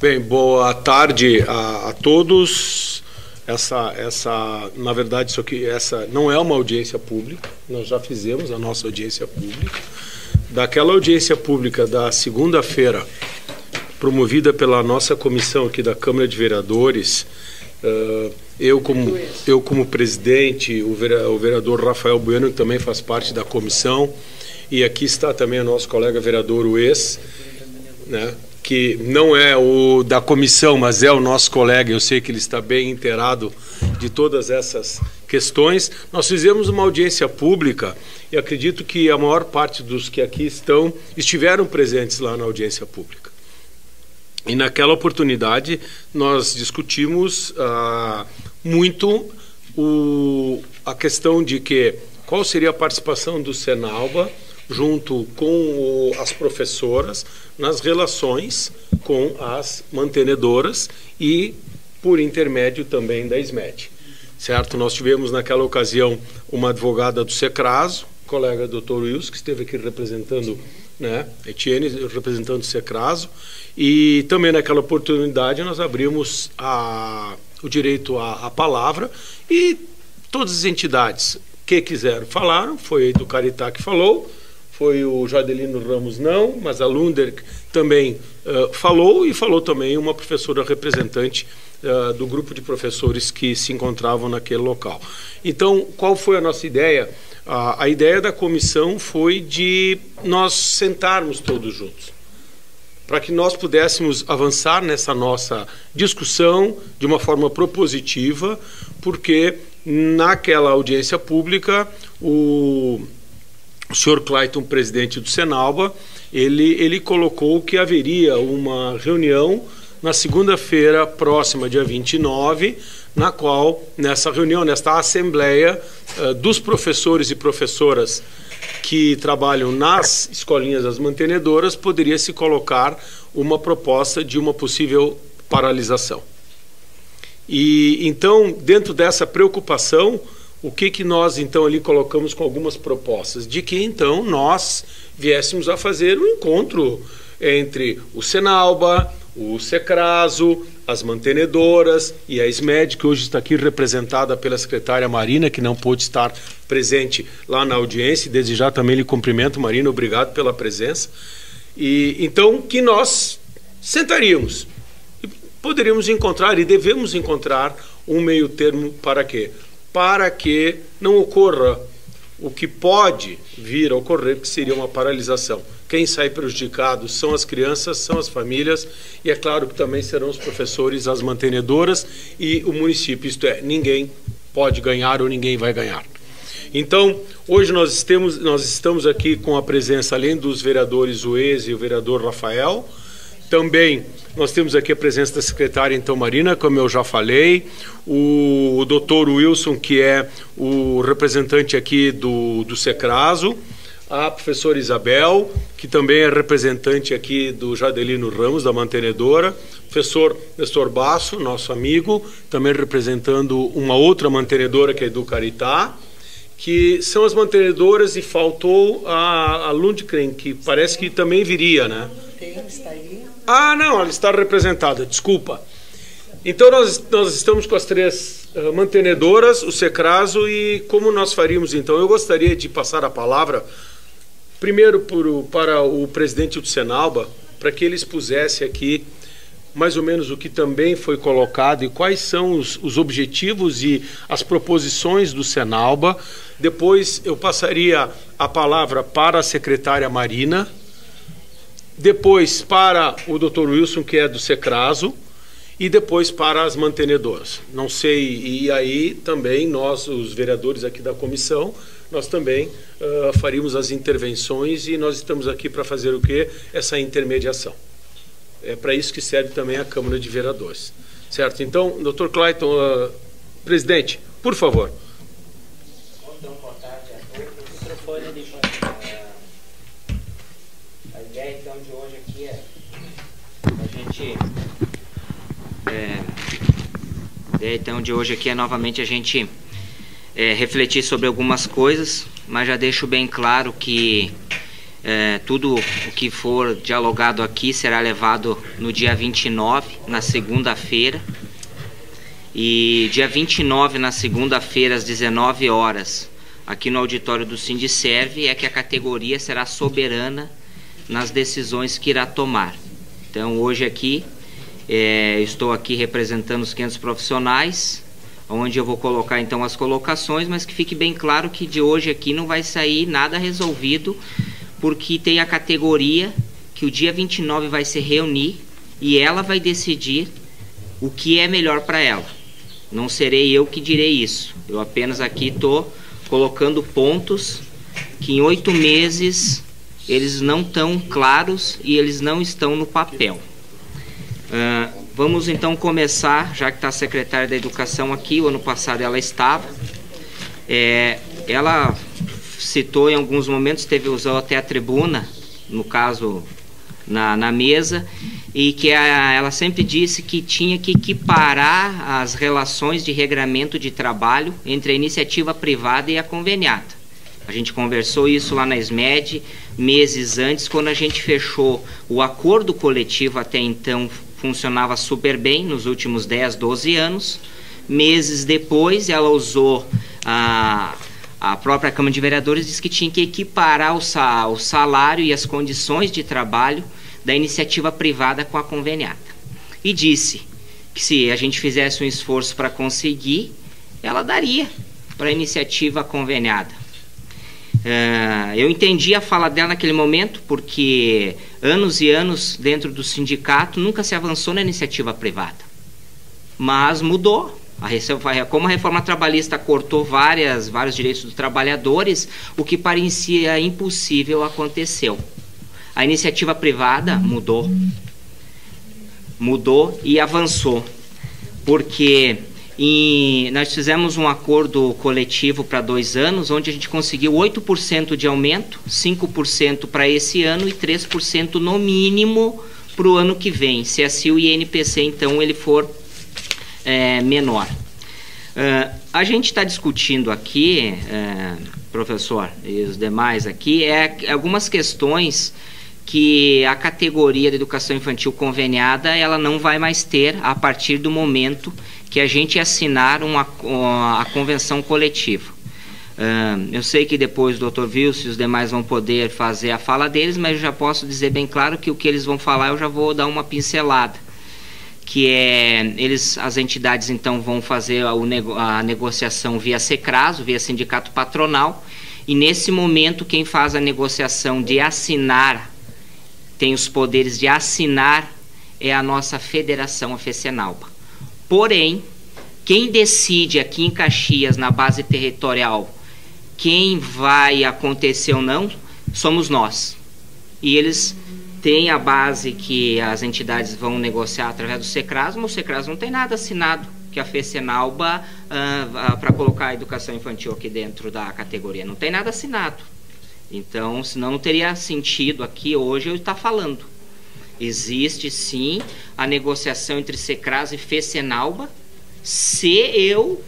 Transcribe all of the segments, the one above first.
Bem, boa tarde a todos. Na verdade, essa não é uma audiência pública. Nós já fizemos a nossa audiência pública. Daquela audiência pública da segunda-feira, promovida pela nossa comissão aqui da Câmara de Vereadores, eu como presidente, o vereador Rafael Bueno, que também faz parte da comissão, e aqui está também o nosso colega vereador Ues, né, que não é o da comissão, mas é o nosso colega, eu sei que ele está bem inteirado de todas essas questões. Nós fizemos uma audiência pública e acredito que a maior parte dos que aqui estão estiveram presentes lá na audiência pública. E naquela oportunidade nós discutimos muito a questão de qual seria a participação do Senalba junto com as professoras nas relações com as mantenedoras e por intermédio também da SMED. Certo? Nós tivemos naquela ocasião uma advogada do Secraso, colega Dr. Wilson, que esteve aqui representando, né, Etienne, representando o Secraso, e também naquela oportunidade nós abrimos o direito à palavra e todas as entidades que quiseram falaram, foi do Caritá que falou, foi o Jadelino Ramos não, mas a Lunder também falou, e falou também uma professora representante do grupo de professores que se encontravam naquele local. Então, qual foi a nossa ideia? A ideia da comissão foi de nós sentarmos todos juntos, para que nós pudéssemos avançar nessa nossa discussão de uma forma propositiva, porque naquela audiência pública o senhor Clayton, presidente do Senalba, ele colocou que haveria uma reunião na segunda-feira próxima, dia 29, na qual, nessa reunião, nesta assembleia dos professores e professoras que trabalham nas escolinhas das mantenedoras, poderia se colocar uma proposta de uma possível paralisação. E então, dentro dessa preocupação, o que nós então ali colocamos com algumas propostas? De que então nós viéssemos a fazer um encontro entre o Senalba, o Secraso, as mantenedoras e a SMED, que hoje está aqui representada pela secretária Marina, que não pôde estar presente lá na audiência. Desde já também lhe cumprimento, Marina, obrigado pela presença. E então que nós sentaríamos e poderíamos encontrar e devemos encontrar um meio termo para quê? Para que não ocorra o que pode vir a ocorrer, que seria uma paralisação. Quem sai prejudicado são as crianças, são as famílias, e é claro que também serão os professores, as mantenedoras e o município, isto é, ninguém pode ganhar ou ninguém vai ganhar. Então, hoje nós estamos aqui com a presença, além dos vereadores Ues e o vereador Rafael, também nós temos aqui a presença da secretária, então, Marina, como eu já falei, o doutor Wilson, que é o representante aqui do Secraso, a professora Isabel, que também é representante aqui do Jadelino Ramos, da mantenedora, professor Nestor Basso, nosso amigo, também representando uma outra mantenedora, que é do Caritá, que são as mantenedoras, e faltou a Lundgren, que parece que também viria, né? Está aí. Ah, não, ela está representada, desculpa. Então nós estamos com as três mantenedoras, o Secraso, e como nós faríamos então? Eu gostaria de passar a palavra primeiro para o presidente do Senalba, para que ele expusesse aqui mais ou menos o que também foi colocado e quais são os objetivos e as proposições do Senalba. Depois eu passaria a palavra para a secretária Marina, depois para o Dr. Wilson, que é do Secraso, e depois para as mantenedoras. Não sei, e aí também nós, os vereadores aqui da comissão, nós também faríamos as intervenções, e nós estamos aqui para fazer o quê? Essa intermediação. É para isso que serve também a Câmara de Vereadores. Certo? Então, Dr. Clayton, presidente, por favor. Então, boa tarde a todos. O microfone de a ideia então de hoje aqui é a gente a ideia então de hoje aqui é novamente a gente refletir sobre algumas coisas, mas já deixo bem claro que Tudo o que for dialogado aqui será levado no dia 29, na segunda-feira. E dia 29, na segunda-feira, às 19 horas, aqui no auditório do Sindiserve, é que a categoria será soberana nas decisões que irá tomar. Então, hoje aqui, estou aqui representando os 500 profissionais, onde eu vou colocar então as colocações, mas que fique bem claro que de hoje aqui não vai sair nada resolvido, porque tem a categoria que o dia 29 vai se reunir e ela vai decidir o que é melhor para ela. Não serei eu que direi isso. Eu apenas aqui estou colocando pontos que em 8 meses eles não estão claros e eles não estão no papel. Vamos então começar, já que está a secretária da Educação aqui, o ano passado ela estava. Ela citou em alguns momentos, usou até a tribuna, no caso na mesa, e que ela sempre disse que tinha que equiparar as relações de regramento de trabalho entre a iniciativa privada e a conveniada. A gente conversou isso lá na SMED meses antes, quando a gente fechou o acordo coletivo. Até então funcionava super bem nos últimos 10, 12 anos. Meses depois ela usou a própria Câmara de Vereadores, disse que tinha que equiparar o salário e as condições de trabalho da iniciativa privada com a conveniada. E disse que se a gente fizesse um esforço para conseguir, ela daria para a iniciativa conveniada. Eu entendi a fala dela naquele momento, porque anos e anos dentro do sindicato nunca se avançou na iniciativa privada. Mas mudou. Como a reforma trabalhista cortou vários direitos dos trabalhadores, o que parecia impossível aconteceu. A iniciativa privada mudou e avançou, porque nós fizemos um acordo coletivo para 2 anos, onde a gente conseguiu 8% de aumento, 5% para esse ano e 3% no mínimo para o ano que vem, se assim o INPC então ele for menor. A gente está discutindo aqui, professor, e os demais aqui, algumas questões que a categoria de educação infantil conveniada ela não vai mais ter a partir do momento que a gente assinar a convenção coletiva. Eu sei que depois o Dr. Wilson e os demais vão poder fazer a fala deles, mas eu já posso dizer bem claro que o que eles vão falar eu já vou dar uma pincelada, que as entidades então vão fazer a negociação via SECRASO, via sindicato patronal, e nesse momento quem faz a negociação de assinar, tem os poderes de assinar, é a nossa federação, a FECENALBA. Porém, quem decide aqui em Caxias, na base territorial, quem vai acontecer ou não, somos nós. E eles têm a base que as entidades vão negociar através do SECRASO, mas o SECRASO não tem nada assinado que a FECENALBA para colocar a educação infantil aqui dentro da categoria. Não tem nada assinado. Então, senão não teria sentido aqui hoje eu estar falando. Existe sim a negociação entre SECRASO e FECENALBA, se eu,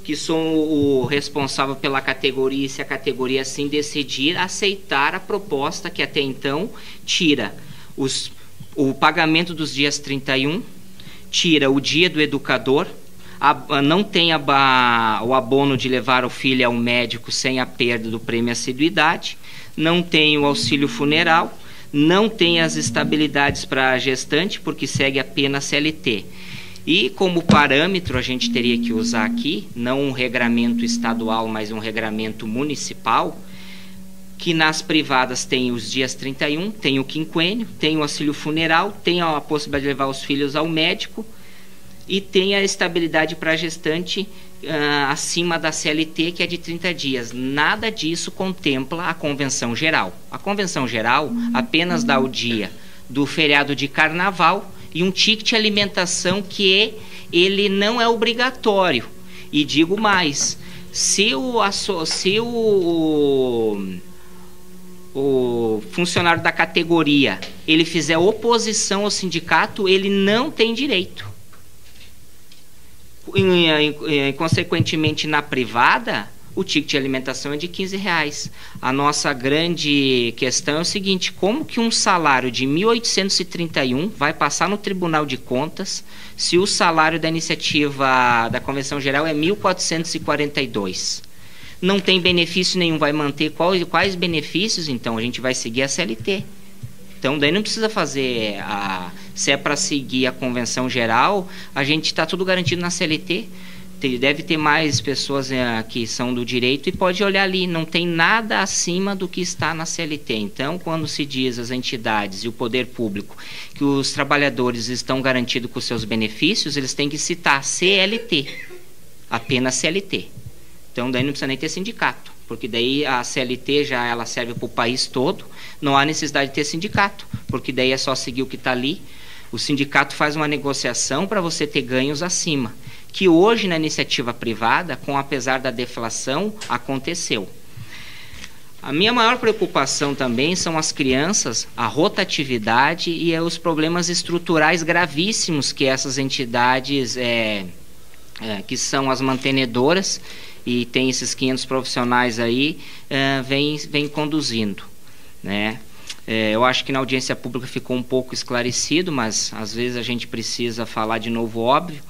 que sou o responsável pela categoria, e se a categoria assim decidir aceitar a proposta que até então tira o pagamento dos dias 31, tira o dia do educador, não tem o abono de levar o filho ao médico sem a perda do prêmio assiduidade, não tem o auxílio funeral, não tem as estabilidades para a gestante, porque segue apenas CLT. E como parâmetro a gente teria que usar aqui, não um regramento estadual, mas um regramento municipal, que nas privadas tem os dias 31, tem o quinquênio, tem o auxílio funeral, tem a possibilidade de levar os filhos ao médico e tem a estabilidade para a gestante acima da CLT, que é de 30 dias. Nada disso contempla a Convenção Geral. A Convenção Geral apenas dá o dia do feriado de carnaval e um ticket alimentação que ele não é obrigatório. E digo mais, se o funcionário da categoria ele fizer oposição ao sindicato, ele não tem direito. Consequentemente, na privada, o ticket de alimentação é de R$15. A nossa grande questão é o seguinte: como que um salário de 1.831 vai passar no Tribunal de Contas se o salário da iniciativa da Convenção Geral é 1.442? Não tem benefício nenhum, vai manter quais benefícios? Então a gente vai seguir a CLT. Então daí não precisa fazer, se é para seguir a Convenção Geral, a gente está tudo garantido na CLT. Deve ter mais pessoas que são do direito e pode olhar ali, não tem nada acima do que está na CLT. Então, quando se diz às entidades e o poder público que os trabalhadores estão garantidos com seus benefícios, eles têm que citar CLT, apenas CLT. Então, daí não precisa nem ter sindicato, porque daí a CLT ela serve para o país todo, não há necessidade de ter sindicato, porque daí é só seguir o que está ali. O sindicato faz uma negociação para você ter ganhos acima, que hoje na iniciativa privada, apesar da deflação, aconteceu. A minha maior preocupação também são as crianças, a rotatividade e os problemas estruturais gravíssimos que essas entidades, que são as mantenedoras, e tem esses 500 profissionais aí, vem conduzindo, né? Eu acho que na audiência pública ficou um pouco esclarecido, mas às vezes a gente precisa falar de novo, óbvio,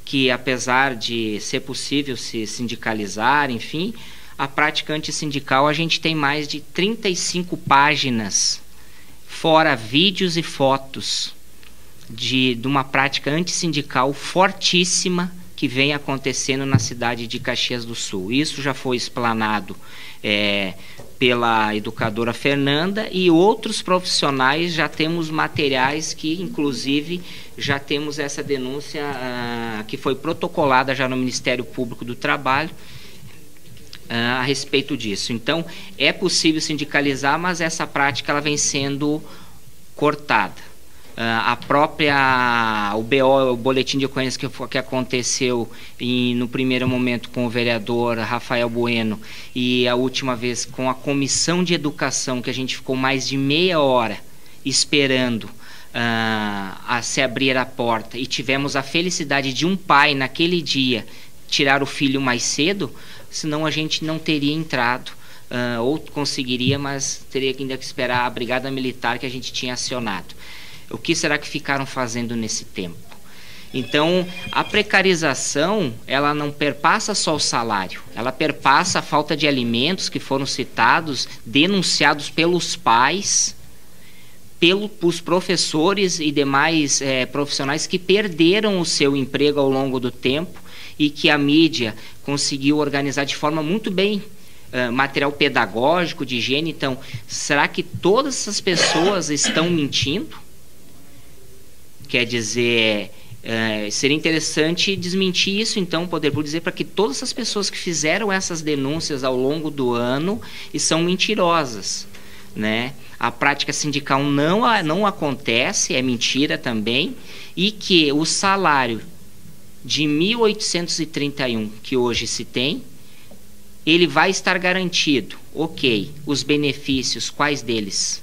que apesar de ser possível se sindicalizar, enfim, a prática antissindical a gente tem mais de 35 páginas, fora vídeos e fotos, de uma prática antissindical fortíssima que vem acontecendo na cidade de Caxias do Sul. Isso já foi explanado pela educadora Fernanda e outros profissionais. Já temos materiais que, inclusive, já temos essa denúncia que foi protocolada já no Ministério Público do Trabalho a respeito disso. Então, é possível sindicalizar, mas essa prática ela vem sendo cortada. O BO, o boletim de ocorrência que aconteceu no primeiro momento com o vereador Rafael Bueno e a última vez com a Comissão de Educação, que a gente ficou mais de meia hora esperando a se abrir a porta, e tivemos a felicidade de um pai naquele dia tirar o filho mais cedo, senão a gente não teria entrado, ou conseguiria, mas teria ainda que esperar a Brigada Militar que a gente tinha acionado. O que será que ficaram fazendo nesse tempo? Então, a precarização, ela não perpassa só o salário, ela perpassa a falta de alimentos que foram citados, denunciados pelos pais, pelos professores e demais profissionais que perderam o seu emprego ao longo do tempo e que a mídia conseguiu organizar de forma muito bem, material pedagógico, de higiene. Então, será que todas essas pessoas estão mentindo? Quer dizer, seria interessante desmentir isso, então, o Poder Público dizer para que todas essas pessoas que fizeram essas denúncias ao longo do ano e são mentirosas, né? A prática sindical não acontece, é mentira também, e que o salário de 1.831 que hoje se tem, ele vai estar garantido. Ok, os benefícios, quais deles?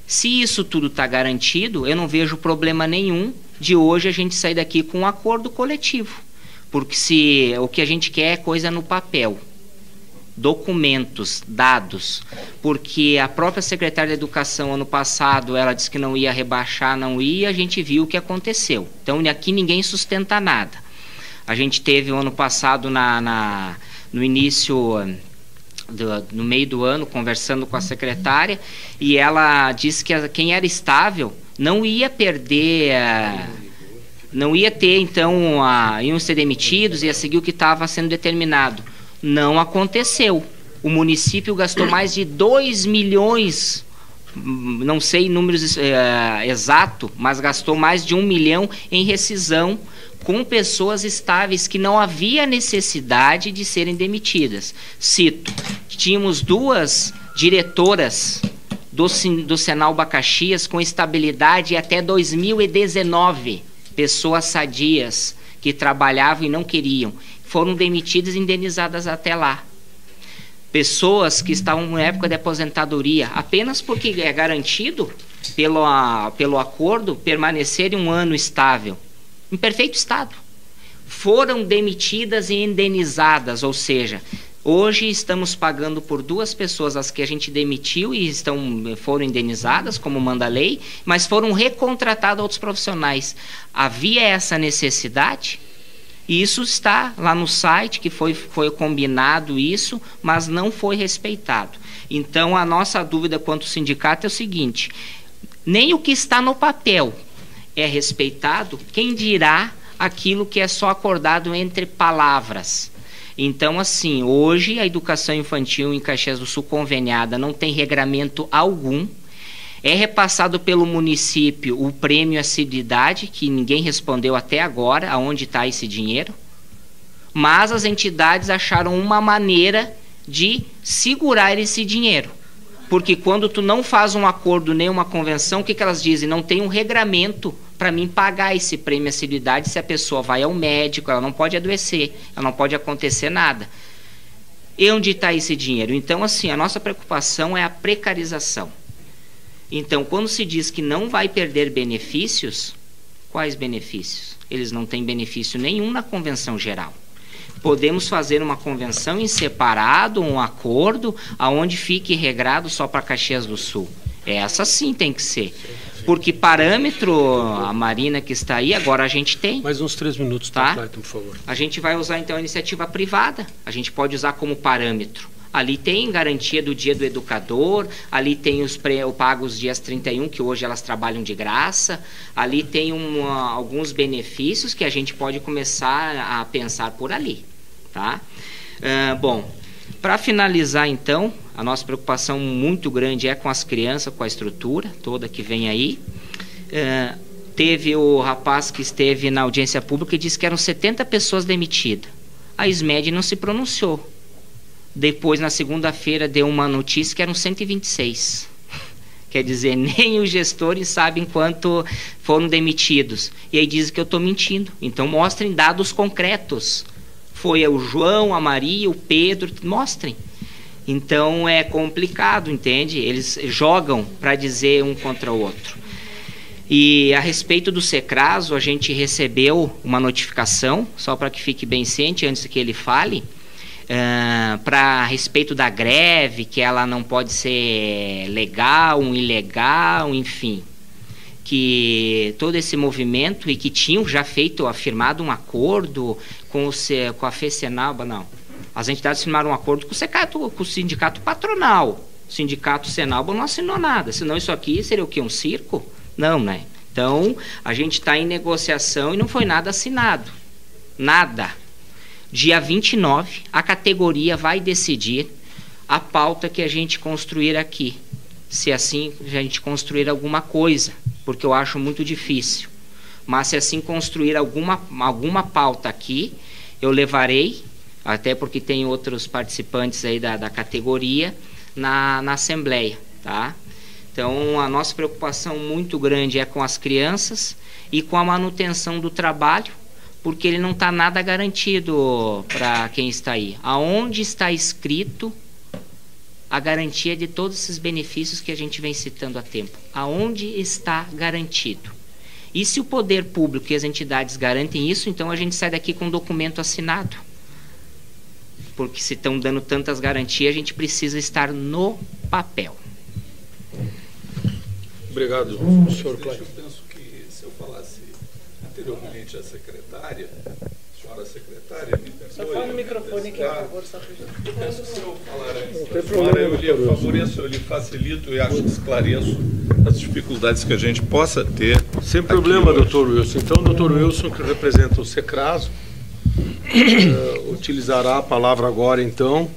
Se isso tudo está garantido, eu não vejo problema nenhum de hoje a gente sair daqui com um acordo coletivo. Porque se o que a gente quer é coisa no papel, documentos, dados. Porque a própria secretária de Educação, ano passado, ela disse que não ia rebaixar, não ia, a gente viu o que aconteceu. Então, aqui ninguém sustenta nada. A gente teve o ano passado, no início... no meio do ano, conversando com a secretária, e ela disse que quem era estável não ia perder, não ia ter, então, iam ser demitidos, ia seguir o que estava sendo determinado. Não aconteceu. O município gastou mais de 2 milhões, não sei números exato, mas gastou mais de 1 milhão em rescisão com pessoas estáveis que não havia necessidade de serem demitidas. Cito, tínhamos 2 diretoras do Senalba Caxias com estabilidade até 2019, pessoas sadias que trabalhavam e não queriam, foram demitidas e indenizadas até lá. Pessoas que estavam na época de aposentadoria, apenas porque é garantido pelo acordo permanecerem 1 ano estável, em perfeito estado, foram demitidas e indenizadas, ou seja, Hoje estamos pagando por 2 pessoas, as que a gente demitiu e foram indenizadas, como manda a lei, mas foram recontratados outros profissionais. Havia essa necessidade? E isso está lá no site, que foi combinado isso, mas não foi respeitado. Então, a nossa dúvida quanto ao sindicato é o seguinte: nem o que está no papel é respeitado, quem dirá aquilo que é só acordado entre palavras. Então, assim, hoje a educação infantil em Caxias do Sul conveniada não tem regramento algum. É repassado pelo município o prêmio assiduidade, que ninguém respondeu até agora aonde está esse dinheiro. Mas as entidades acharam uma maneira de segurar esse dinheiro. Porque quando tu não faz um acordo nem uma convenção, o que elas dizem? Não tem um regramento para mim pagar esse prêmio assiduidade se a pessoa vai ao médico, ela não pode adoecer, ela não pode acontecer nada. E onde está esse dinheiro? Então, assim, a nossa preocupação é a precarização. Então, quando se diz que não vai perder benefícios, quais benefícios? Eles não têm benefício nenhum na convenção geral. Podemos fazer uma convenção em separado, um acordo, aonde fique regrado só para Caxias do Sul. Essa sim tem que ser. Porque parâmetro, a Marina que está aí, agora a gente tem. Mais uns 3 minutos, tá, Clayton, por favor. A gente vai usar então a iniciativa privada. A gente pode usar como parâmetro. Ali tem garantia do dia do educador, ali tem os pagos dias 31, que hoje elas trabalham de graça, ali tem alguns benefícios que a gente pode começar a pensar por ali, tá? Bom, para finalizar então, a nossa preocupação muito grande é com as crianças, com a estrutura toda que vem aí. Teve o rapaz que esteve na audiência pública e disse que eram 70 pessoas demitidas. A SMED não se pronunciou. Depois, na segunda-feira, deu uma notícia que eram 126. Quer dizer, nem os gestores sabem quanto foram demitidos. E aí dizem que eu estou mentindo. Então, mostrem dados concretos. Foi o João, a Maria, o Pedro, mostrem. Então, é complicado, entende? Eles jogam para dizer um contra o outro. E a respeito do Secraso, a gente recebeu uma notificação, só para que fique bem ciente, antes que ele fale, a respeito da greve, que ela não pode ser legal, ilegal, enfim, que todo esse movimento, e que tinham já afirmado um acordo com a FECENABA, não, as entidades firmaram um acordo com o sindicato patronal. O sindicato Senalba não assinou nada, senão isso aqui seria o quê? Um circo? Não, né? Então, a gente está em negociação e não foi nada assinado. Nada. Dia 29, a categoria vai decidir a pauta que a gente construir aqui. Se assim a gente construir alguma coisa, porque eu acho muito difícil. Mas se assim construir alguma pauta aqui, eu levarei, até porque tem outros participantes aí da categoria, na Assembleia, tá? Então, a nossa preocupação muito grande é com as crianças e com a manutenção do trabalho, porque ele não está nada garantido para quem está aí. Aonde está escrito a garantia de todos esses benefícios que a gente vem citando há tempo? Aonde está garantido? E se o poder público e as entidades garantem isso, então a gente sai daqui com um documento assinado. Porque se estão dando tantas garantias, a gente precisa estar no papel. Obrigado, senhor Clayton. Eu penso que se eu falasse anteriormente a secretária, senhora secretária, me perdoe. Só fala no microfone aqui, por favor. Eu penso que se eu falar antes da senhora, eu lhe favoreço, eu lhe facilito e acho que esclareço as dificuldades que a gente possa ter. Sem problema, doutor Wilson. Então, o doutor Wilson, que representa o Secraso, utilizará a palavra agora, então,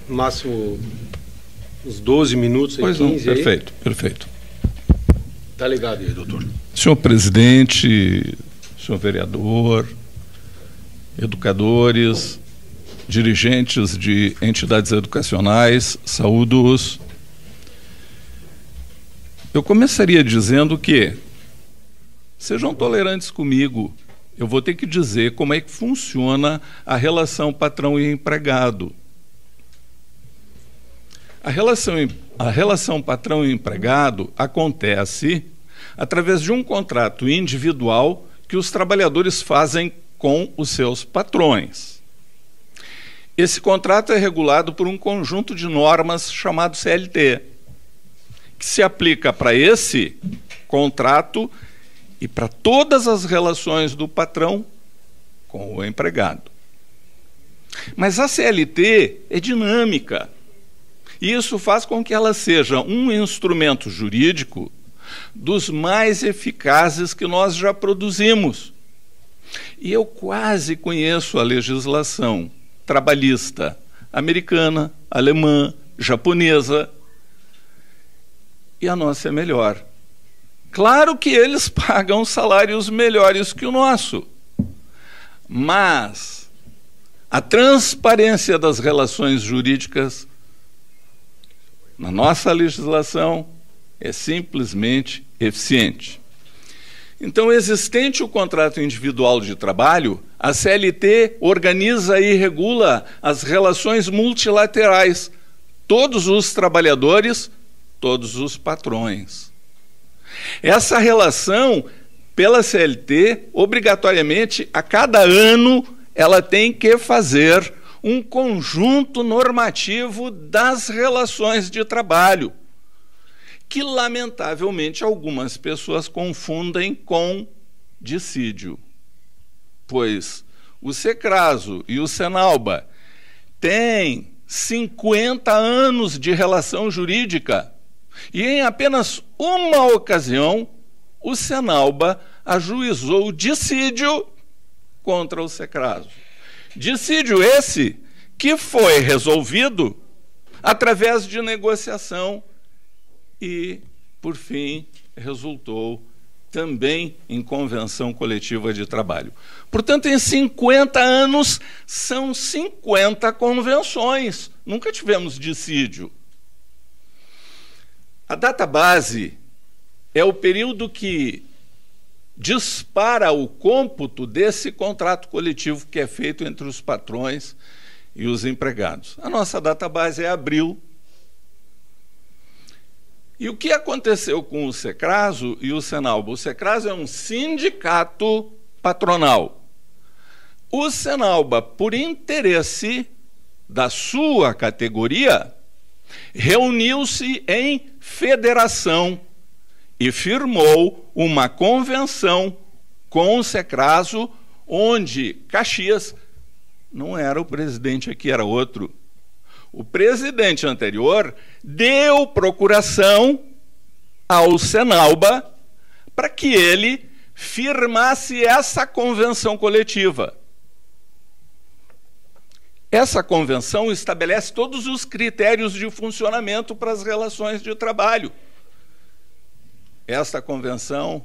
no máximo uns 12 minutos, pois 15 não, aí. perfeito, perfeito. Tá ligado aí, doutor. Senhor presidente, senhor vereador, educadores, dirigentes de entidades educacionais, saúdo-os. Eu começaria dizendo que sejam tolerantes comigo. Eu vou ter que dizer como é que funciona a relação patrão e empregado. A relação patrão e empregado acontece através de um contrato individual que os trabalhadores fazem com os seus patrões. esse contrato é regulado por um conjunto de normas chamado CLT, que se aplica para esse contrato e para todas as relações do patrão com o empregado. Mas a CLT é dinâmica, e isso faz com que ela seja um instrumento jurídico dos mais eficazes que nós já produzimos. E eu quase conheço a legislação trabalhista americana, alemã, japonesa, e a nossa é melhor. Claro que eles pagam salários melhores que o nosso, mas a transparência das relações jurídicas na nossa legislação é simplesmente eficiente. Então, existente o contrato individual de trabalho, a CLT organiza e regula as relações multilaterais, todos os trabalhadores, todos os patrões. Essa relação, pela CLT, obrigatoriamente, a cada ano, ela tem que fazer um conjunto normativo das relações de trabalho, que, lamentavelmente, algumas pessoas confundem com dissídio. Pois o Secraso e o Senalba têm 50 anos de relação jurídica e, em apenas uma ocasião, o Senalba ajuizou dissídio contra o Secraso. Dissídio esse que foi resolvido através de negociação e, por fim, resultou também em convenção coletiva de trabalho. Portanto, em 50 anos, são 50 convenções. Nunca tivemos dissídio. A data base é o período que dispara o cômputo desse contrato coletivo que é feito entre os patrões e os empregados. A nossa data base é abril. E o que aconteceu com o Secraso e o Senalba? O Secraso é um sindicato patronal. O Senalba, por interesse da sua categoria, reuniu-se em federação e firmou uma convenção com o Secraso, onde Caxias não era o presidente aqui, era outro. O presidente anterior deu procuração ao Senalba para que ele firmasse essa convenção coletiva. Essa convenção estabelece todos os critérios de funcionamento para as relações de trabalho. Esta convenção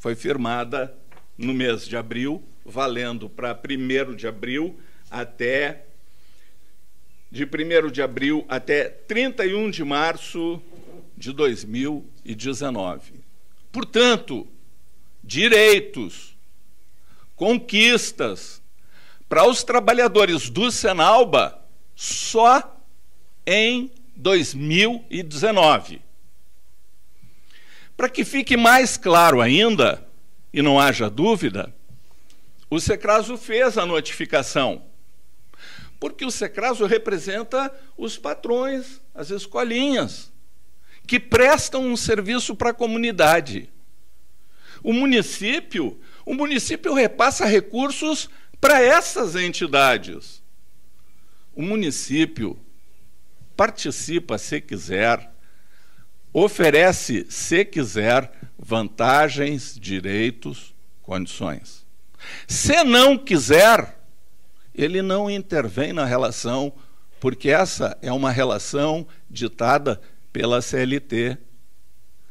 foi firmada no mês de abril, valendo para 1º de abril até... de 1º de abril até 31 de março de 2019. Portanto, direitos, conquistas para os trabalhadores do Senalba só em 2019. Para que fique mais claro ainda, e não haja dúvida, o Secraso fez a notificação, porque o Secraso representa os patrões, as escolinhas, que prestam um serviço para a comunidade. O município repassa recursos para essas entidades. O município participa, se quiser, oferece, se quiser, vantagens, direitos, condições. Se não quiser, ele não intervém na relação, porque essa é uma relação ditada pela CLT.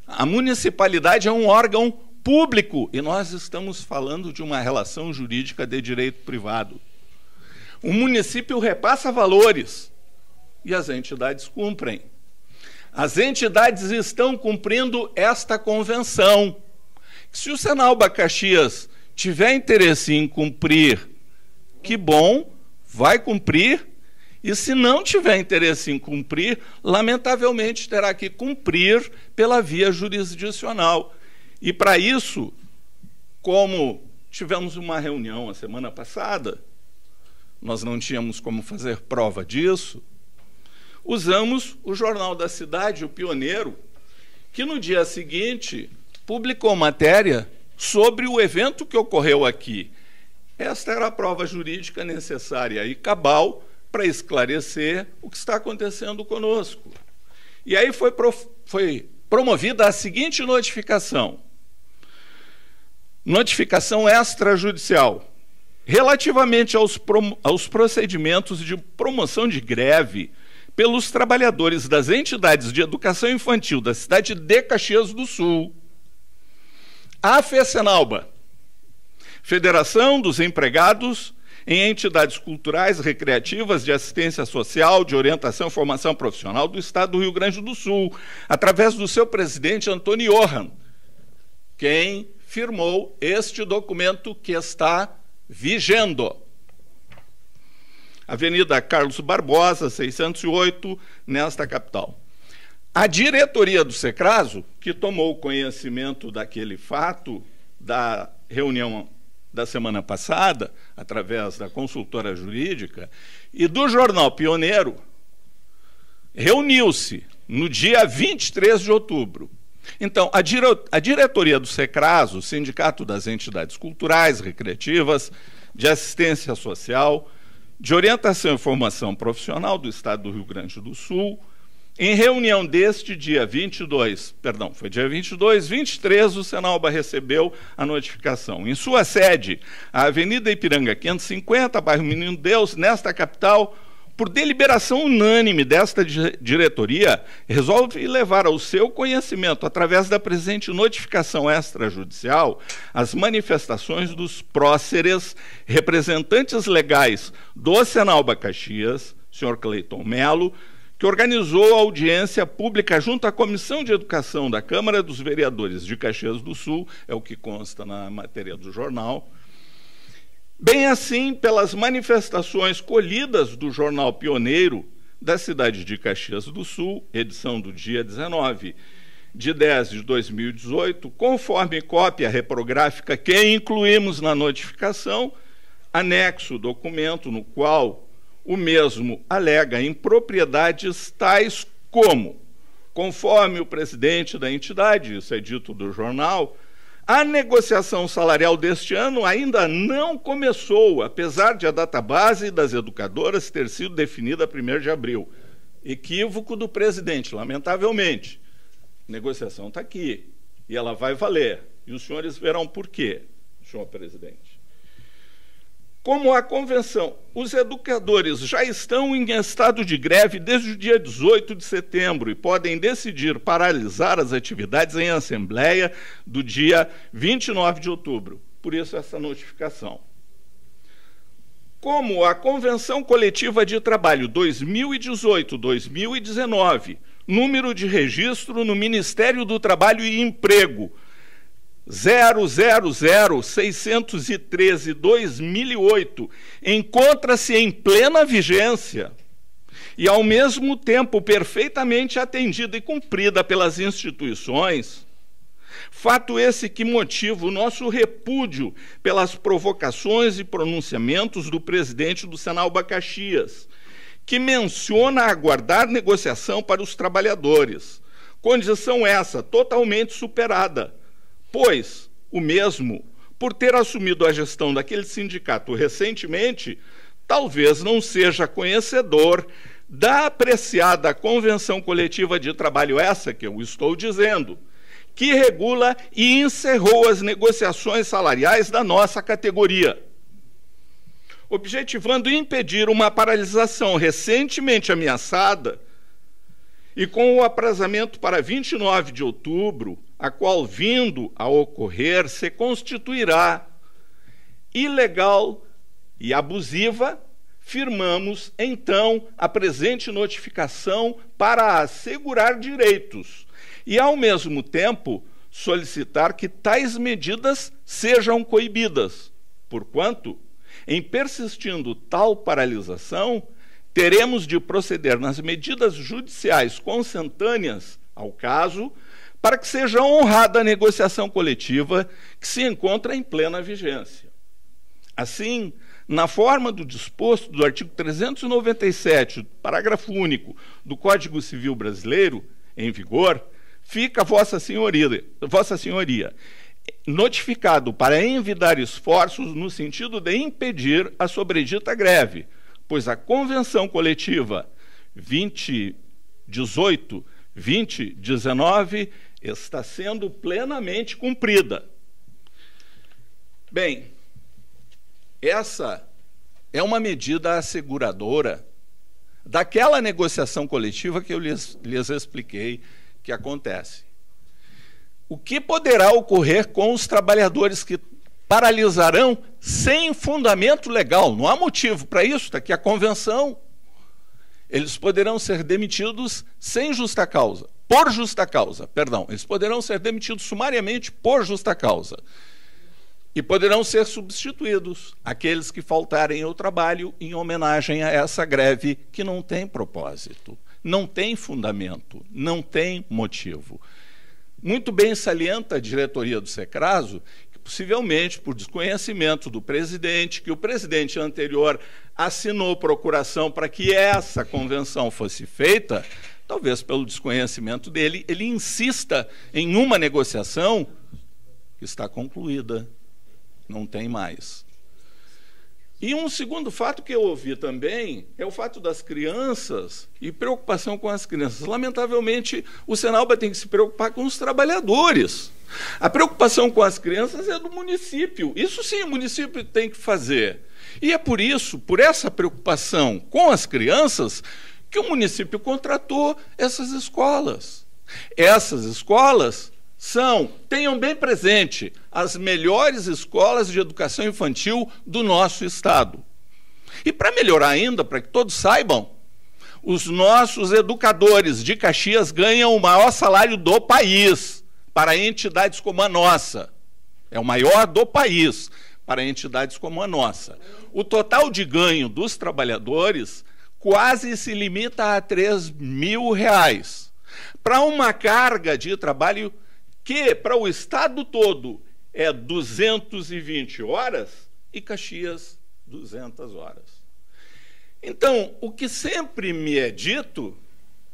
A municipalidade é um órgão público e nós estamos falando de uma relação jurídica de direito privado. O município repassa valores e as entidades cumprem. As entidades estão cumprindo esta convenção. Se o Senalba Caxias tiver interesse em cumprir, que bom, vai cumprir, e se não tiver interesse em cumprir, lamentavelmente terá que cumprir pela via jurisdicional. E para isso, como tivemos uma reunião a semana passada, nós não tínhamos como fazer prova disso, usamos o Jornal da Cidade, o Pioneiro, que no dia seguinte publicou matéria sobre o evento que ocorreu aqui. Esta era a prova jurídica necessária e cabal para esclarecer o que está acontecendo conosco. E aí foi promovida a seguinte notificação. Notificação extrajudicial. Relativamente aos procedimentos de promoção de greve pelos trabalhadores das entidades de educação infantil da cidade de Caxias do Sul, a FECENALBA, Federação dos Empregados em Entidades Culturais, Recreativas, de Assistência Social, de Orientação e Formação Profissional do Estado do Rio Grande do Sul, através do seu presidente, Antônio Johan, quem firmou este documento que está vigendo. Avenida Carlos Barbosa, 608, nesta capital. A diretoria do Secraso, que tomou conhecimento daquele fato, da reunião da semana passada, através da consultora jurídica, e do jornal Pioneiro, reuniu-se no dia 23 de outubro. Então, a diretoria do Secraso, Sindicato das Entidades Culturais, Recreativas, de Assistência Social, de Orientação e Formação Profissional do Estado do Rio Grande do Sul, em reunião deste dia 23, o Senalba recebeu a notificação. Em sua sede, a Avenida Ipiranga 550, bairro Menino Deus, nesta capital, por deliberação unânime desta diretoria, resolve levar ao seu conhecimento, através da presente notificação extrajudicial, as manifestações dos próceres representantes legais do Senalba Caxias, senhor Cleiton Melo, que organizou a audiência pública junto à Comissão de Educação da Câmara dos Vereadores de Caxias do Sul, é o que consta na matéria do jornal, bem assim pelas manifestações colhidas do jornal Pioneiro da cidade de Caxias do Sul, edição do dia 19 de 10 de 2018, conforme cópia reprográfica que incluímos na notificação, anexo o documento no qual o mesmo alega impropriedades tais como, conforme o presidente da entidade, isso é dito do jornal, a negociação salarial deste ano ainda não começou, apesar de a database das educadoras ter sido definida a 1º de abril. Equívoco do presidente, lamentavelmente. A negociação está aqui, e ela vai valer. E os senhores verão por quê, senhor presidente. Como a convenção, os educadores já estão em estado de greve desde o dia 18 de setembro e podem decidir paralisar as atividades em assembleia do dia 29 de outubro. Por isso, essa notificação. Como a Convenção Coletiva de Trabalho 2018-2019, número de registro no Ministério do Trabalho e Emprego, 000-613-2008, encontra-se em plena vigência e, ao mesmo tempo, perfeitamente atendida e cumprida pelas instituições, fato esse que motiva o nosso repúdio pelas provocações e pronunciamentos do presidente do Senalba Caxias, que menciona aguardar negociação para os trabalhadores, condição essa totalmente superada, pois o mesmo, por ter assumido a gestão daquele sindicato recentemente, talvez não seja conhecedor da apreciada Convenção Coletiva de Trabalho, essa que eu estou dizendo, que regula e encerrou as negociações salariais da nossa categoria, objetivando impedir uma paralisação recentemente ameaçada e com o aprazamento para 29 de outubro, a qual, vindo a ocorrer, se constituirá ilegal e abusiva, firmamos, então, a presente notificação para assegurar direitos e, ao mesmo tempo, solicitar que tais medidas sejam coibidas, porquanto, em persistindo tal paralisação, teremos de proceder nas medidas judiciais consentâneas ao caso, para que seja honrada a negociação coletiva que se encontra em plena vigência. Assim, na forma do disposto do artigo 397, parágrafo único do Código Civil Brasileiro, em vigor, fica Vossa Senhoria notificado para envidar esforços no sentido de impedir a sobredita greve, pois a Convenção Coletiva 2018-2019 está sendo plenamente cumprida. Bem, essa é uma medida asseguradora daquela negociação coletiva que eu lhes expliquei que acontece. O que poderá ocorrer com os trabalhadores que paralisarão sem fundamento legal? Não há motivo para isso, está aqui a convenção. Eles poderão ser demitidos sem justa causa, por justa causa, perdão. Eles poderão ser demitidos sumariamente por justa causa. E poderão ser substituídos aqueles que faltarem ao trabalho em homenagem a essa greve que não tem propósito, não tem fundamento, não tem motivo. Muito bem salienta a diretoria do Secraso, que possivelmente por desconhecimento do presidente, que o presidente anterior assinou procuração para que essa convenção fosse feita, talvez pelo desconhecimento dele, ele insista em uma negociação que está concluída, não tem mais. E um segundo fato que eu ouvi também é o fato das crianças e preocupação com as crianças. Lamentavelmente, o Senalba tem que se preocupar com os trabalhadores. A preocupação com as crianças é do município. Isso sim, o município tem que fazer. E é por isso, por essa preocupação com as crianças, que o município contratou essas escolas. Essas escolas são, tenham bem presente, as melhores escolas de educação infantil do nosso estado. E para melhorar ainda, para que todos saibam, os nossos educadores de Caxias ganham o maior salário do país para entidades como a nossa. É o maior do país para entidades como a nossa. O total de ganho dos trabalhadores quase se limita a R$3.000, para uma carga de trabalho que, para o estado todo, é 220 horas e Caxias, 200 horas. Então, o que sempre me é dito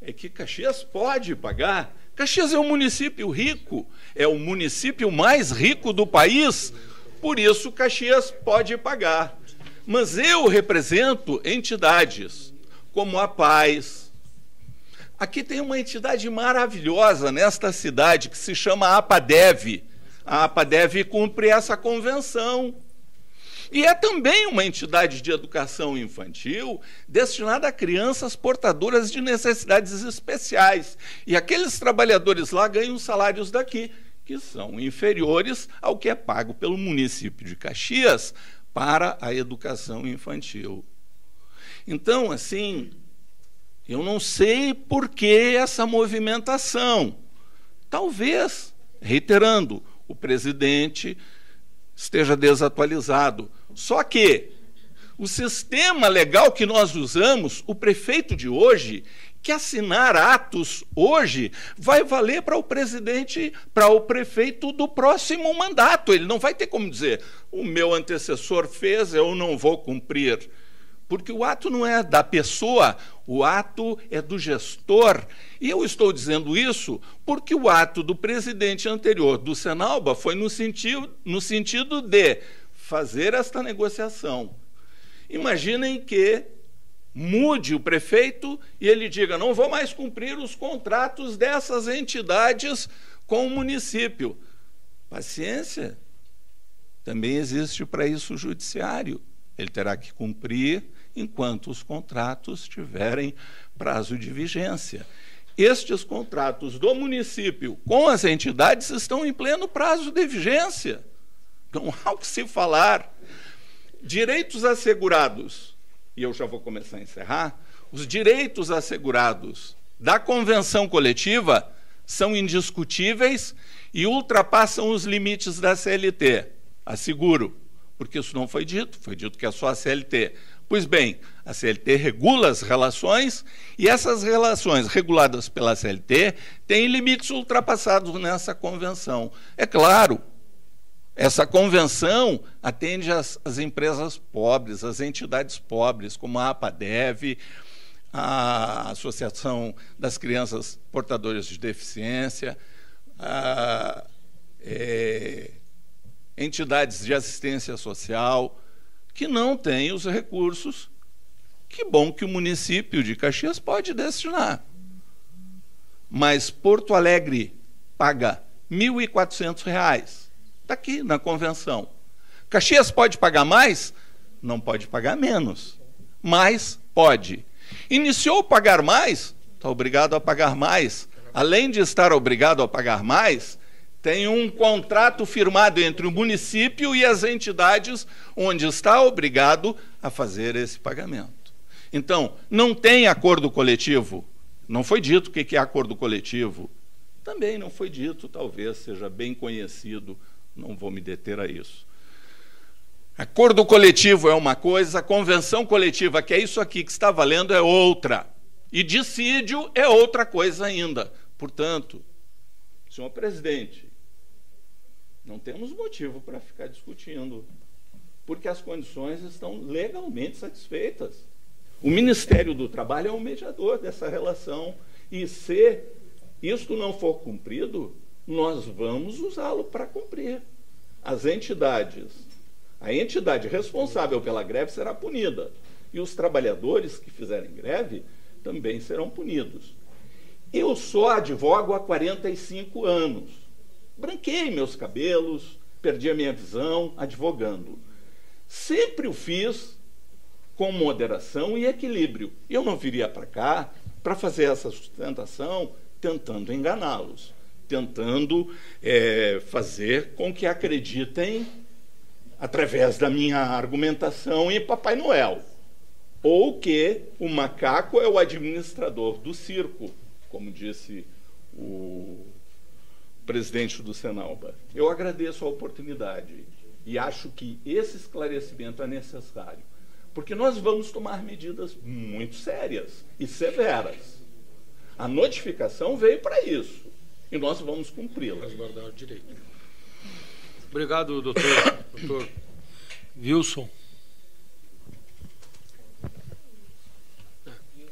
é que Caxias pode pagar. Caxias é um município rico, é o município mais rico do país, por isso Caxias pode pagar. Mas eu represento entidades como a Paz. Aqui tem uma entidade maravilhosa nesta cidade que se chama APADEV. A APADEV cumpre essa convenção. E é também uma entidade de educação infantil destinada a crianças portadoras de necessidades especiais. E aqueles trabalhadores lá ganham salários daqui, que são inferiores ao que é pago pelo município de Caxias para a educação infantil. Então, assim, eu não sei por que essa movimentação. Talvez, reiterando, o presidente esteja desatualizado. Só que o sistema legal que nós usamos, o prefeito de hoje, que assinar atos hoje, vai valer para o presidente, para o prefeito do próximo mandato. Ele não vai ter como dizer, o meu antecessor fez, eu não vou cumprir. Porque o ato não é da pessoa, o ato é do gestor. E eu estou dizendo isso porque o ato do presidente anterior do Senalba foi no sentido de fazer esta negociação. Imaginem que mude o prefeito e ele diga, não vou mais cumprir os contratos dessas entidades com o município. Paciência, também existe para isso o judiciário. Ele terá que cumprir enquanto os contratos tiverem prazo de vigência. Estes contratos do município com as entidades estão em pleno prazo de vigência. Não há o que se falar. Direitos assegurados, e eu já vou começar a encerrar, os direitos assegurados da convenção coletiva são indiscutíveis e ultrapassam os limites da CLT. Asseguro, porque isso não foi dito que é só a CLT. Pois bem, a CLT regula as relações e essas relações reguladas pela CLT têm limites ultrapassados nessa convenção. É claro, Essa convenção atende às empresas pobres, às entidades pobres, como a APADEV, a Associação das Crianças Portadoras de Deficiência, entidades de assistência social, que não têm os recursos. Que bom que o município de Caxias pode destinar. Mas Porto Alegre paga R$ 1.400. Está aqui na convenção. Caxias pode pagar mais? Não pode pagar menos. Mas pode. Iniciou a pagar mais? Está obrigado a pagar mais. Além de estar obrigado a pagar mais, tem um contrato firmado entre o município e as entidades onde está obrigado a fazer esse pagamento. Então, não tem acordo coletivo. Não foi dito o que é acordo coletivo. Também não foi dito, talvez seja bem conhecido, não vou me deter a isso. Acordo coletivo é uma coisa, convenção coletiva, que é isso aqui que está valendo, é outra. E dissídio é outra coisa ainda. Portanto, senhor presidente, não temos motivo para ficar discutindo, porque as condições estão legalmente satisfeitas. O Ministério do Trabalho é o mediador dessa relação, e se isto não for cumprido, nós vamos usá-lo para cumprir. As entidades, a entidade responsável pela greve será punida, e os trabalhadores que fizerem greve também serão punidos. Eu só advogo há 45 anos. Branquei meus cabelos, perdi a minha visão advogando. Sempre o fiz com moderação e equilíbrio. Eu não viria para cá para fazer essa sustentação tentando enganá-los, tentando fazer com que acreditem, através da minha argumentação, em Papai Noel, ou que o macaco é o administrador do circo, como disse o presidente do Senalba. Eu agradeço a oportunidade e acho que esse esclarecimento é necessário, porque nós vamos tomar medidas muito sérias e severas. A notificação veio para isso, e nós vamos cumpri-la. Guardar o direito. Obrigado, doutor. Doutor Wilson.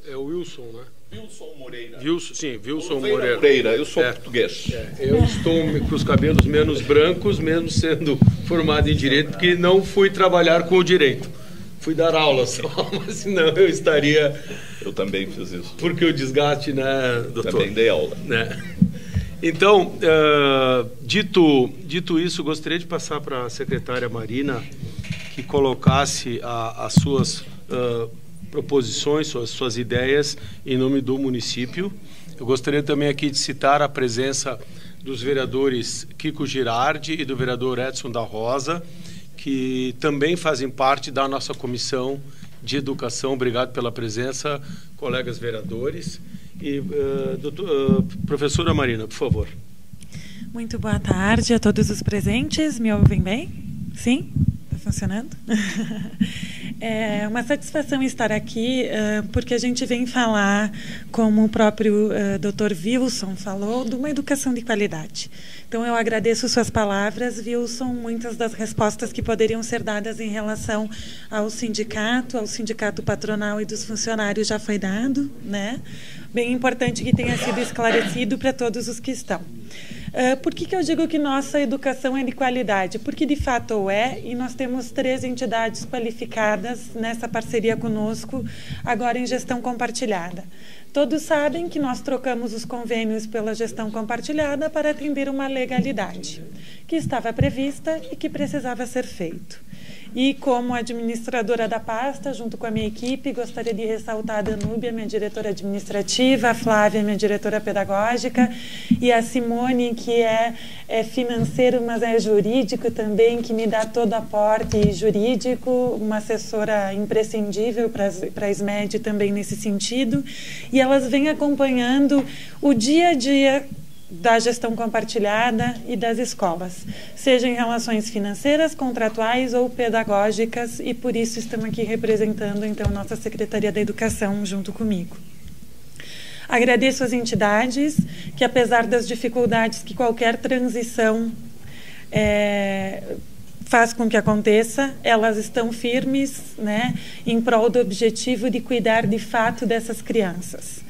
É o Wilson, né? Wilson Moreira. Wilson Moreira. Eu sou português. Eu estou com os cabelos menos brancos, mesmo sendo formado em Direito, porque não fui trabalhar com o Direito. Fui dar aula só, mas senão eu estaria... Eu também fiz isso. Porque o desgaste, né, doutor? Também dei aula. Né? Então, dito isso, gostaria de passar para a secretária Marina que colocasse as suas proposições, suas ideias em nome do município. Eu gostaria também aqui de citar a presença dos vereadores Kiko Girardi e do vereador Edson da Rosa, que também fazem parte da nossa comissão de educação. Obrigado pela presença, colegas vereadores. E, professora Marina, por favor. Muito boa tarde a todos os presentes. Me ouvem bem? Sim? Está funcionando? É uma satisfação estar aqui, porque a gente vem falar, como o próprio Dr. Wilson falou, de uma educação de qualidade. Então, eu agradeço suas palavras, Wilson. Muitas das respostas que poderiam ser dadas em relação ao sindicato patronal e dos funcionários já foi dado, né? Bem importante que tenha sido esclarecido para todos os que estão. Por que eu digo que nossa educação é de qualidade? Porque de fato é, e nós temos 3 entidades qualificadas nessa parceria conosco, agora em gestão compartilhada. Todos sabem que nós trocamos os convênios pela gestão compartilhada para atender uma legalidade que estava prevista e que precisava ser feito. E como administradora da pasta, junto com a minha equipe, gostaria de ressaltar a Danúbia, minha diretora administrativa, a Flávia, minha diretora pedagógica, e a Simone, que é financeiro, mas é jurídico também, que me dá todo o aporte jurídico, uma assessora imprescindível para a SMED também nesse sentido. E elas vêm acompanhando o dia a dia da gestão compartilhada e das escolas, seja em relações financeiras, contratuais ou pedagógicas, e por isso estamos aqui representando, então, nossa Secretaria da Educação junto comigo. Agradeço às entidades que, apesar das dificuldades que qualquer transição faz com que aconteça, elas estão firmes, né, em prol do objetivo de cuidar de fato dessas crianças.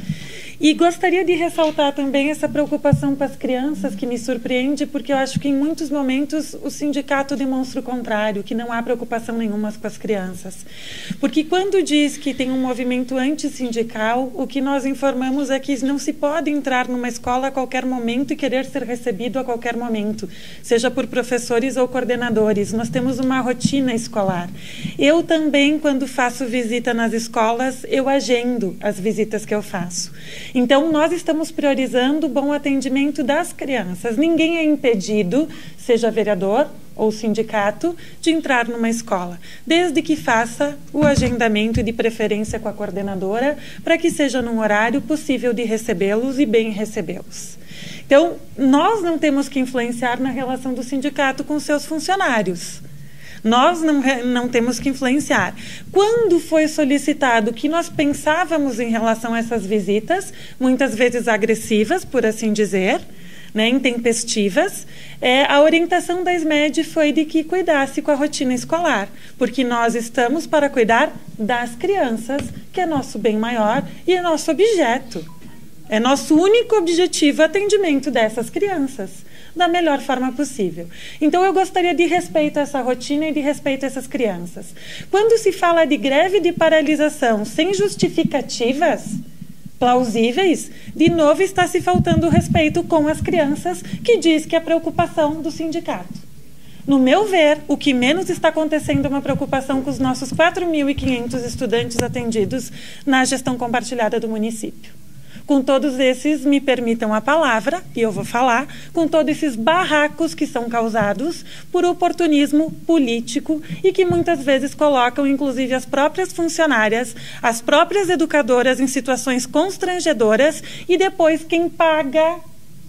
E gostaria de ressaltar também essa preocupação com as crianças, que me surpreende, porque eu acho que em muitos momentos o sindicato demonstra o contrário, que não há preocupação nenhuma com as crianças. Porque quando diz que tem um movimento antissindical, o que nós informamos é que não se pode entrar numa escola a qualquer momento e querer ser recebido a qualquer momento, seja por professores ou coordenadores. Nós temos uma rotina escolar. Eu também, quando faço visita nas escolas, eu agendo as visitas que eu faço. Então, nós estamos priorizando o bom atendimento das crianças. Ninguém é impedido, seja vereador ou sindicato, de entrar numa escola, desde que faça o agendamento e de preferência com a coordenadora, para que seja num horário possível de recebê-los e bem recebê-los. Então, nós não temos que influenciar na relação do sindicato com seus funcionários. Nós não temos que influenciar. Quando foi solicitado o que nós pensávamos em relação a essas visitas, muitas vezes agressivas, por assim dizer, né, intempestivas, a orientação da SMED foi de que cuidasse com a rotina escolar, porque nós estamos para cuidar das crianças, que é nosso bem maior e é nosso objeto. É nosso único objetivo o atendimento dessas crianças da melhor forma possível. Então, eu gostaria de respeito a essa rotina e de respeito a essas crianças. Quando se fala de greve de paralisação sem justificativas plausíveis, de novo está se faltando o respeito com as crianças, que diz que é a preocupação do sindicato. No meu ver, o que menos está acontecendo é uma preocupação com os nossos 4.500 estudantes atendidos na gestão compartilhada do município. Com todos esses, me permitam a palavra, e eu vou falar, com todos esses barracos que são causados por oportunismo político e que muitas vezes colocam, inclusive, as próprias funcionárias, as próprias educadoras em situações constrangedoras, e depois quem paga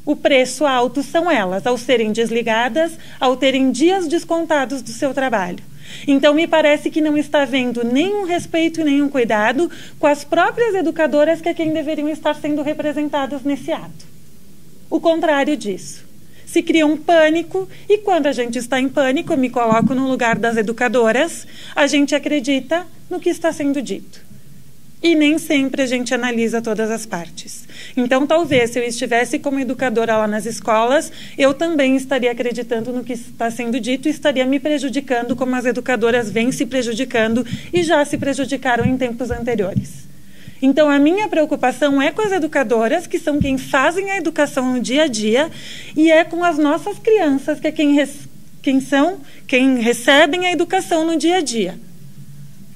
o preço alto são elas, ao serem desligadas, ao terem dias descontados do seu trabalho. Então, me parece que não está havendo nenhum respeito e nenhum cuidado com as próprias educadoras, que é quem deveriam estar sendo representadas nesse ato. O contrário disso. Se cria um pânico, e quando a gente está em pânico, eu me coloco no lugar das educadoras, a gente acredita no que está sendo dito. E nem sempre a gente analisa todas as partes. Então, talvez, se eu estivesse como educadora lá nas escolas, eu também estaria acreditando no que está sendo dito e estaria me prejudicando, como as educadoras vêm se prejudicando e já se prejudicaram em tempos anteriores. Então, a minha preocupação é com as educadoras, que são quem fazem a educação no dia a dia, e é com as nossas crianças, que é quem recebem a educação no dia a dia.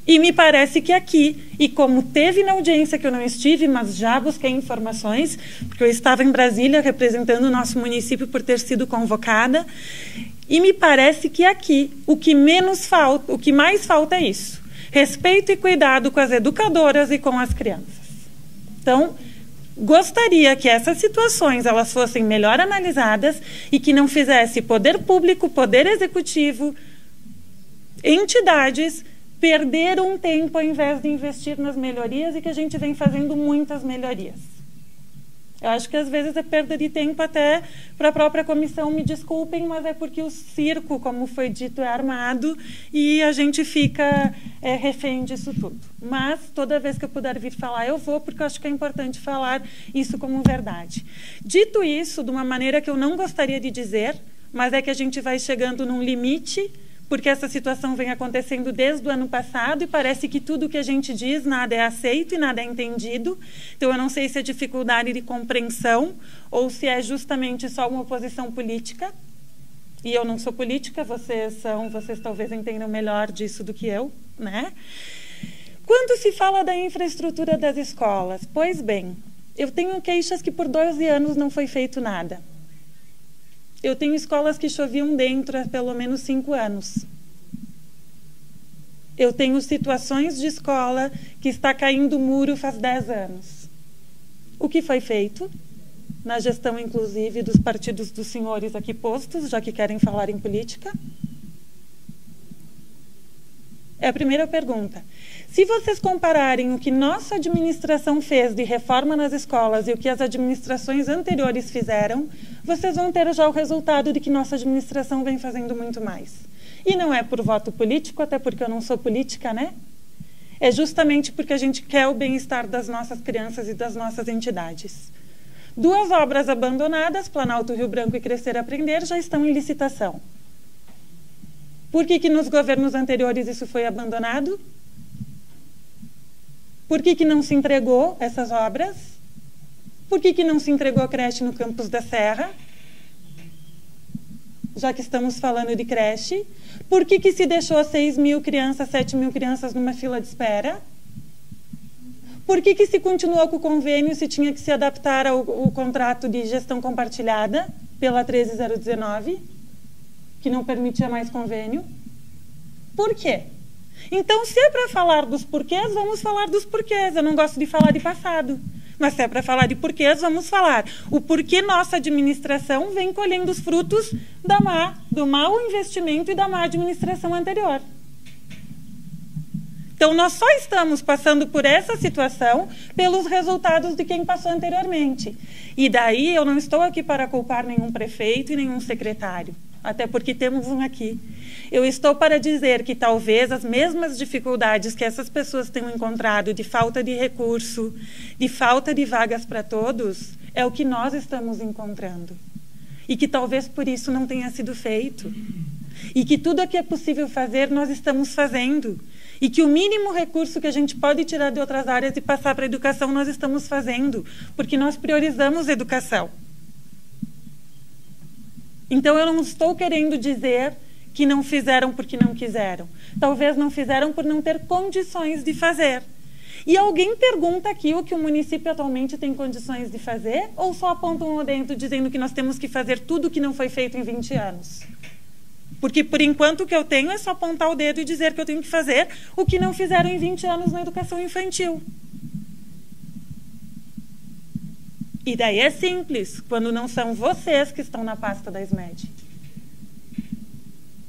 E me parece que aqui, e como teve na audiência que eu não estive, mas já busquei informações, porque eu estava em Brasília representando o nosso município por ter sido convocada, e me parece que aqui o que mais falta é isso: respeito e cuidado com as educadoras e com as crianças. Então, gostaria que essas situações elas fossem melhor analisadas e que não fizesse poder público, poder executivo, entidades perder um tempo ao invés de investir nas melhorias, e que a gente vem fazendo muitas melhorias. Eu acho que às vezes é perda de tempo até para a própria comissão, me desculpem, mas é porque o circo, como foi dito, é armado e a gente fica refém disso tudo. Mas toda vez que eu puder vir falar, eu vou, porque eu acho que é importante falar isso como verdade. Dito isso, de uma maneira que eu não gostaria de dizer, mas é que a gente vai chegando num limite, porque essa situação vem acontecendo desde o ano passado e parece que tudo que a gente diz, nada é aceito e nada é entendido. Então, eu não sei se é dificuldade de compreensão ou se é justamente só uma oposição política. E eu não sou política, vocês talvez entendam melhor disso do que eu, né? Quando se fala da infraestrutura das escolas, pois bem, eu tenho queixas que por 12 anos não foi feito nada. Eu tenho escolas que choviam dentro há pelo menos 5 anos. Eu tenho situações de escola que está caindo muro faz 10 anos. O que foi feito? Na gestão, inclusive, dos partidos dos senhores aqui postos, já que querem falar em política. É a primeira pergunta. Se vocês compararem o que nossa administração fez de reforma nas escolas e o que as administrações anteriores fizeram, vocês vão ter já o resultado de que nossa administração vem fazendo muito mais. E não é por voto político, até porque eu não sou política, né? É justamente porque a gente quer o bem-estar das nossas crianças e das nossas entidades. 2 obras abandonadas, Planalto Rio Branco e Crescer Aprender, já estão em licitação. Por que nos governos anteriores isso foi abandonado? Por que não se entregou essas obras? Por que não se entregou a creche no campus da Serra? Já que estamos falando de creche. Por que se deixou 6.000 crianças, 7.000 crianças numa fila de espera? Por que se continuou com o convênio se tinha que se adaptar ao contrato de gestão compartilhada pela 13019, que não permitia mais convênio? Por quê? Então, se é para falar dos porquês, vamos falar dos porquês. Eu não gosto de falar de passado. Mas se é para falar de porquês, vamos falar o porquê nossa administração vem colhendo os frutos do mau investimento e da má administração anterior. Então, nós só estamos passando por essa situação pelos resultados de quem passou anteriormente. E daí eu não estou aqui para culpar nenhum prefeito e nenhum secretário, até porque temos um aqui. Eu estou para dizer que talvez as mesmas dificuldades que essas pessoas tenham encontrado de falta de recurso, de falta de vagas para todos, é o que nós estamos encontrando. E que talvez por isso não tenha sido feito. E que tudo o que é possível fazer, nós estamos fazendo. E que o mínimo recurso que a gente pode tirar de outras áreas e passar para a educação, nós estamos fazendo. Porque nós priorizamos a educação. Então, eu não estou querendo dizer que não fizeram porque não quiseram. Talvez não fizeram por não ter condições de fazer. E alguém pergunta aqui o que o município atualmente tem condições de fazer, ou só apontam o dedo dizendo que nós temos que fazer tudo o que não foi feito em 20 anos? Porque, por enquanto, o que eu tenho é só apontar o dedo e dizer que eu tenho que fazer o que não fizeram em 20 anos na educação infantil. E daí é simples, quando não são vocês que estão na pasta da SMED.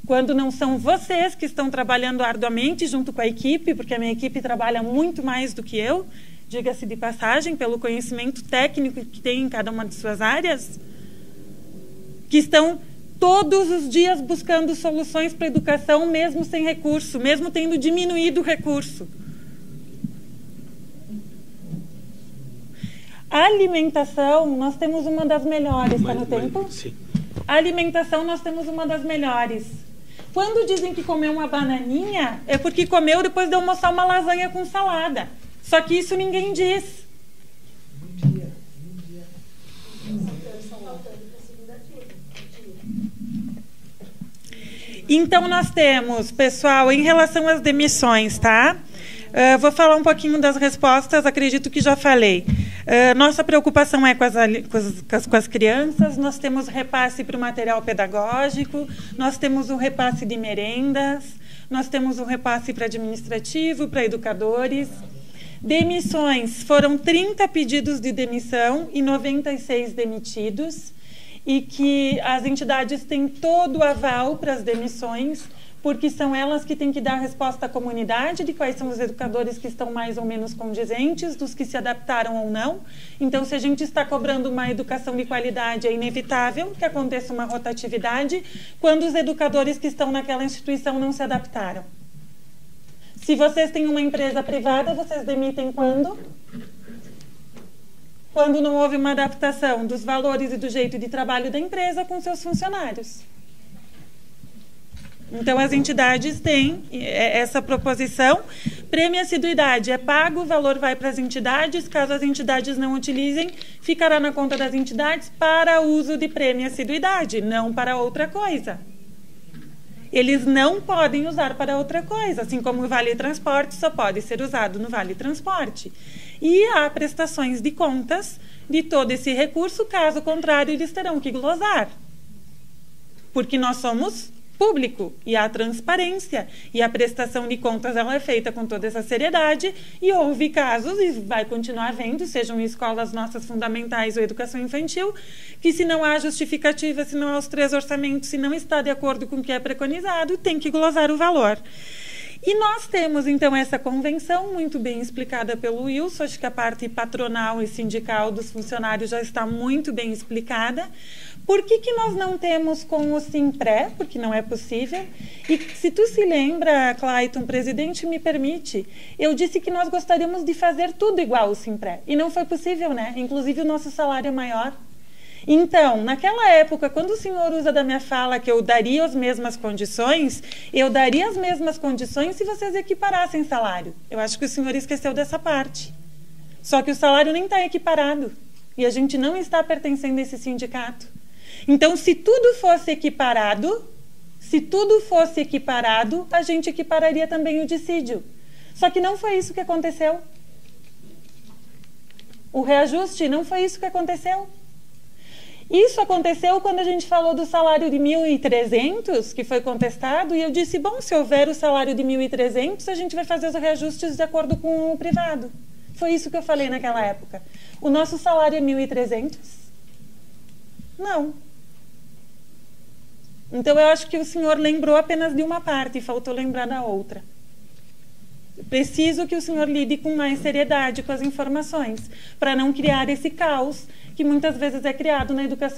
Quando não são vocês que estão trabalhando arduamente junto com a equipe, porque a minha equipe trabalha muito mais do que eu, diga-se de passagem, pelo conhecimento técnico que tem em cada uma de suas áreas, que estão todos os dias buscando soluções para a educação, mesmo sem recurso, mesmo tendo diminuído o recurso. A alimentação, nós temos uma das melhores, está no tempo? Sim. A alimentação, nós temos uma das melhores. Quando dizem que comeu uma bananinha, é porque comeu depois de almoçar uma lasanha com salada. Só que isso ninguém diz. Então, nós temos, pessoal, em relação às demissões, tá? Vou falar um pouquinho das respostas, acredito que já falei. Nossa preocupação é com as crianças, nós temos repasse para o material pedagógico, nós temos o repasse de merendas, nós temos o repasse para administrativo, para educadores. Demissões, foram 30 pedidos de demissão e 96 demitidos, e que as entidades têm todo o aval para as demissões, porque são elas que têm que dar a resposta à comunidade de quais são os educadores que estão mais ou menos condizentes, dos que se adaptaram ou não. Então, se a gente está cobrando uma educação de qualidade, é inevitável que aconteça uma rotatividade quando os educadores que estão naquela instituição não se adaptaram. Se vocês têm uma empresa privada, vocês demitem quando? Quando não houve uma adaptação dos valores e do jeito de trabalho da empresa com seus funcionários. Então, as entidades têm essa proposição. Prêmio assiduidade é pago, o valor vai para as entidades. Caso as entidades não utilizem, ficará na conta das entidades para uso de prêmio assiduidade, não para outra coisa. Eles não podem usar para outra coisa, assim como o Vale Transporte só pode ser usado no Vale Transporte. E há prestações de contas de todo esse recurso, caso contrário, eles terão que glosar. Porque nós somos público e há transparência e a prestação de contas ela é feita com toda essa seriedade e houve casos e vai continuar havendo, sejam escolas nossas fundamentais ou educação infantil, que se não há justificativa, se não há os 3 orçamentos, se não está de acordo com o que é preconizado, tem que glosar o valor. E nós temos, então, essa convenção muito bem explicada pelo Wilson. Acho que a parte patronal e sindical dos funcionários já está muito bem explicada. Por que nós não temos com o Simpré? Porque não é possível. E se tu se lembra, Clayton, presidente, me permite, eu disse que nós gostaríamos de fazer tudo igual ao Simpré. E não foi possível, né? Inclusive o nosso salário é maior. Então, naquela época, quando o senhor usa da minha fala que eu daria as mesmas condições, eu daria as mesmas condições se vocês equiparassem salário. Eu acho que o senhor esqueceu dessa parte. Só que o salário nem está equiparado. E a gente não está pertencendo a esse sindicato. Então, se tudo fosse equiparado, a gente equipararia também o dissídio. Só que não foi isso que aconteceu. O reajuste não foi isso que aconteceu. Isso aconteceu quando a gente falou do salário de 1.300, que foi contestado, e eu disse, bom, se houver o salário de 1.300, a gente vai fazer os reajustes de acordo com o privado. Foi isso que eu falei naquela época. O nosso salário é 1.300? Não. Então, eu acho que o senhor lembrou apenas de uma parte e faltou lembrar da outra. Preciso que o senhor lide com mais seriedade com as informações, para não criar esse caos que muitas vezes é criado na educação